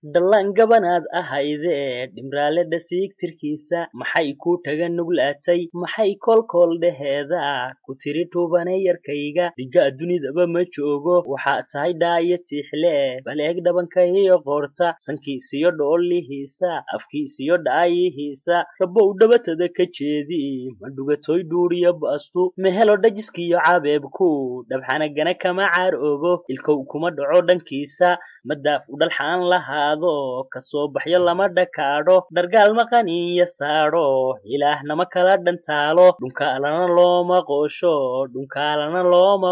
dhalaan gabanaad ahayde dhimraale dhasiig tirkiisa maxay ku taga nuglaatay maxay kolkol dheheeda ku tiri tuubane yarkayga dhiga dunidaba ma joogo waxaa tahay dhaaya tiixle bal eeg dhabanka iyo qoorta sankiisiyo dhoolihiisa afkiisiyo dhaayihiisa rabow dhabatada ka jeedi ma dhugatoy dhuuriya baastu mehelo dhajiskiyo cabeebku dhabxanagana kama caar ogo ilkow kuma dhaco dhankiisa madaaf u dhalxaan lahaado kasoo baxyo lama dhakaadho dhargaal maqaniya saadho ilaahnama kala dhantaalo dhunkaalana looma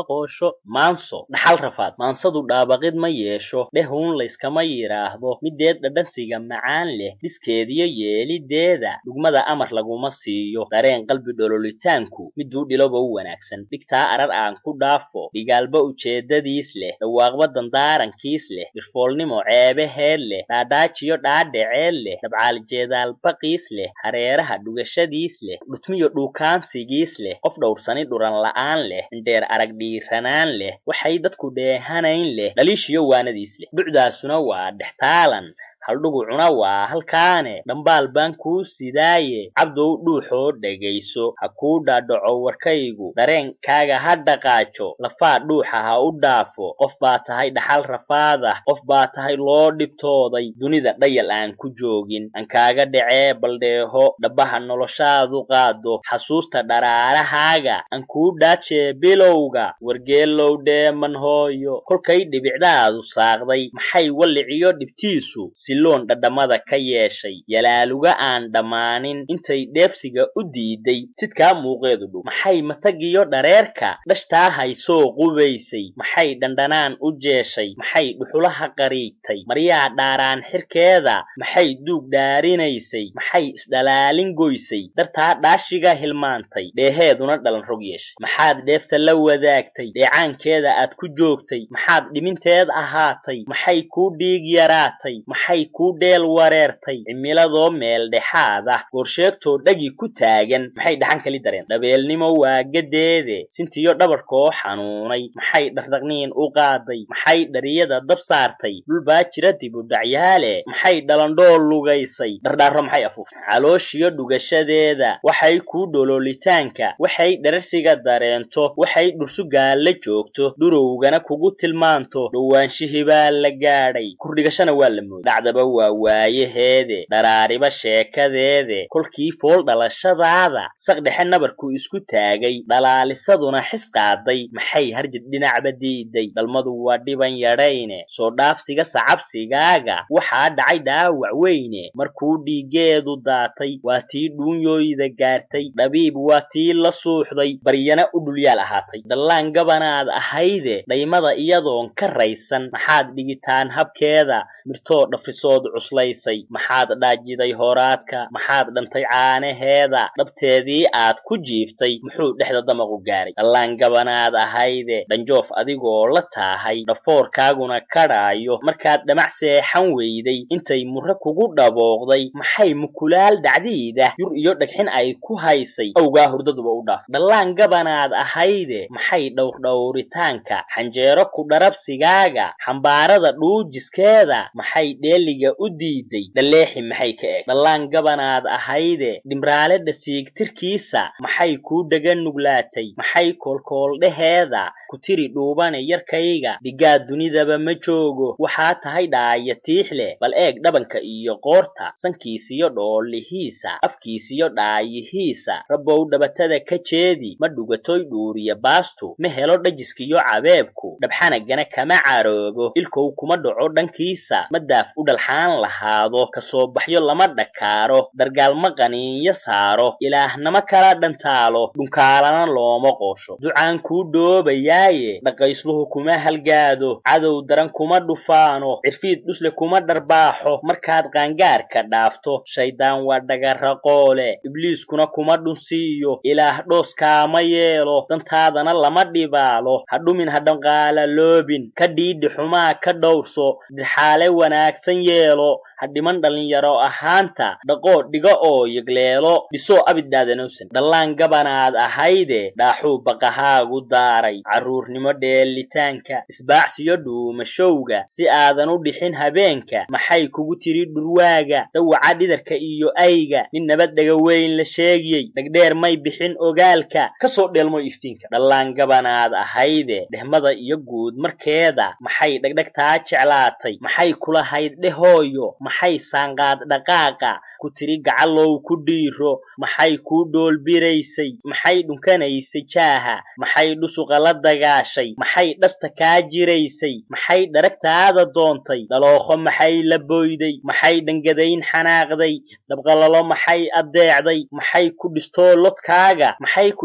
qoosho maanso dhaxal rafaad maansadu dhaabaqid ma yeesho dhehuun layskama yidhaahdo mideed dhadhansiga macaan leh dhiskeediyo yeelideeda dhugmada amar laguma siiyo dareen qalbi dhololitaanku miduu dhiloba u wanaagsan dhigtaa arar aan ku dhaafo dhigaalba ujeedadiis leh dhawaaqba dandaarankiis leh birfoolnimo ceebaheed leh dhaadhaajiyo dhaadhaceed leh dhabcaaljeedaalbaqiis leh hareeraha dhugashadiis leh dhutmiyo dhuukaansigiis leh qof dhowrsani dhuran la'aan leh indheer arag dhiiranaan leh waxay dadku dheehanayn leh dhaliishiyo waanadiis leh dhucdaasuna waa dhextaalan haldhugucuna waa halkaane dhambaal baan kuu sidaaye cabdow dhuuxoo dhegayso ha kuu dhaadhaco warkaygu dareenkaaga ha dhaqaajo lafaa dhuuxa ha u dhaafo qof baa tahay dhaxal rafaadah qof baa tahay loo dhibtooday dunida dhayal aan ku joogin aan kaaga dhacee baldheeho dhabaha noloshaadu qaado xasuusta dharaarahaaga aan kuu dhaadshee bilowga wargeelow dheeman hooyo kolkay dhibicdaadu saaqday maxay walliciyo dhibtiisu siloon dhadhamada ka yeeshay yalaaluga aan dhammaanin intay dheefsiga u diiday sidkaa muuqeedu dhow maxay matagiyo dhareerka dhashtaa haysoo qubaysay maxay dhandhanaan u jeeshay maxay dhuxulaha qariigtay maryaa dhaaraan xirkeeda maxay duug dhaarinaysay maxay isdhalaalin goysay dartaa dhaashiga hilmaantay dheeheeduna dhalan rog yeeshay maxaad dheefta la wadaagtay dheecaankeeda aad ku joogtay maxaad dhiminteed ahaatay maxay kuu dhiig yaraatay maxay ku dheel wareertay cimiladoo meel dhexaad ah goorsheegtoo dhagi ku taagan maxay dhaxan kali dareen dhabeelnimo waa gadeede sintiyo dhabarkoo xanuunay maxay dhaqdhaqniin u qaaday maxay dhariyada dab saartay dhulbaa jira dibudhacyaale maxay dhalandhool lugaysay dhardhaaro maxay afuuftay calooshiyo dhugashadeeda waxay kuu dhololitaanka waxay dhararsiga dareento waxay dhursugaa la joogto dhurowgana kugu tilmaanto dhowaanshihii baa la gaadhay kurdhigashana waa la mooday dacdaba waa waayaheede dharaariba sheekadeede kolkii fool dhalashadaada saqdhexe nabarku isku taagay dhalaalisaduna xis qaaday maxay harjid dhinacba diiday dhalmadu waa dhiban yadhayne soo dhaafsiga sacabsigaaga waxaa dhacay dhaawac weyne markuu dhiigeedu daatay waa tii dhuunyooyda gaartay dhabiib waa tii la suuxday baryana u dhulyaal ahaatay dhallaan gabanaad ahayde dhaymada iyadoon ka raysan maxaad dhigitaan habkeeda mirtoo dhafisood cuslaysay maxaad dhaajiday horaadka maxaad dhantay caanaheeda dhabteedii aad ku jiiftay muxuu dhexda damaqu gaaray dhallaan gabanaad ahayde dhanjoof adigoo la taahay dhafoorkaaguna kadhaayo markaad dhamac seexan weyday intay murre kugu dhabooqday maxay mukulaal dhacdiida yur iyo dhagxin ay ku haysay awgaa hurdaduba u dhaaf dhallaan gabanaad ahayde maxay dhowrdhowritaanka xanjeero ku dharabsigaaga xambaarada dhuujiskeeda maxay dheeliga u diiday dhaleexi maxay ka eeg dhallaan gabanaad ahayde dhimraale dhasiig tirkiisa maxay kuu dhaga nuglaatay maxay koolkooldheheeda ku tiri dhuubane yarkayga dhigaa dunidaba ma joogo waxaa tahay dhaaya tiix leh bal eeg dhabanka iyo qoorta sankiisiyo dhoolihiisa afkiisiyo dhaayihiisa rabow dhabatada ka jeedi ma dhugatoy dhuuriya baastu ma helo dhajiskiyo cabeebku dhabxanagana kama caroogo ilkow kuma dhaco dhankiisa madaaf u dhalxaan lahaado kasoo baxyo lama dhakaaro dargaal maqaniyo saaro ilaahnama kala dhantaalo dhunkaalana looma qoosho ducaan kuu dhoobayaaye dhaqaysluhu kuma halgaado cadow daran kuma dhufaano cirfiid dhusle kuma dharbaaxo markaad qaangaarka dhaafto shaydaan waa dhagaraqoole ibliiskuna kuma dhunsiiyo ilaah dhooskaama yeelo dantaadana lama dhibaalo hadhumin hadhanqaala loobin ka dhiidhi xumaa ka dhowrso dirxaale wanaagsan yeelo hadhiman dhalinyaro ahaanta dhaqoo dhiga oo yagleelo dhiso abidaadanowsan dhallaan gabanaad ahayde dhaaxuu baqahaagu daaray carruurnimo dheelitaanka isbaacsiyo dhuumashowga si aadan u dhixin habeenka maxay kugu tiri dhurwaaga dawaca dhidarka iyo ayga nin nabad dhaga weyn la sheegiyey dhagdheer may bixin ogaalka kasoo dheelmo iftiinka dhallaan gabanaad ahayde dhehmada iyo guud markeeda maxay dhagdhagtaa jeclaatay maxay kula hayd dhehooyo maxay saanqaad dhaqaaqa ku tiri gacalow ku dhiiro maxay ku dhoolbiraysay maxay dhunkanaysay jaaha maxay dhusuqa la dagaashay maxay dhasta kaa jiraysay maxay dharagtaada doontay dhalooqo maxay la boyday maxay dhangadayn xanaaqday dhabqalalo maxay adeecday maxay ku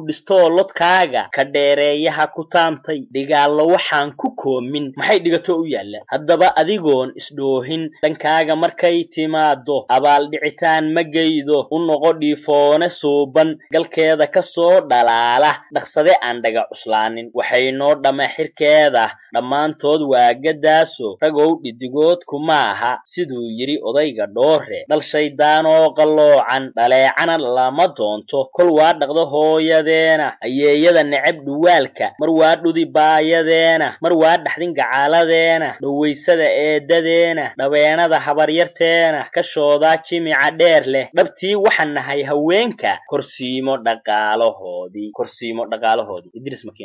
dhistoo lodkaaga ka dheereeyaha ku taantay dhigaallo waxaan ku koomin maxay dhigato u yaalla haddaba adigoon isdhoohin dhankaaga markay timaado abaal dhicitaan ma geydo u noqo dhiifoone suuban galkeeda ka soo dhalaala dhaqsade aan dhaga cuslaanin waxay noo dhama xirkeeda dhammaantood waagadaaso ragow dhidigood kumaaha siduu yidhi odayga dhoore dhal shayddaanoo qalloocan dhaleecana lama doonto kol waa dhaqdo hooyadeena ayeeyada necab dhuwaalka mar waa dhudi baayadeena mar waa dhaxdin gacaaladeena dhowaysada eedadeena dhaweenada habaryarteena ka shoodaa jimica dheer leh dhabtii waxaan nahay haweenka korsiimo dhaqaalahoodii idris makiinad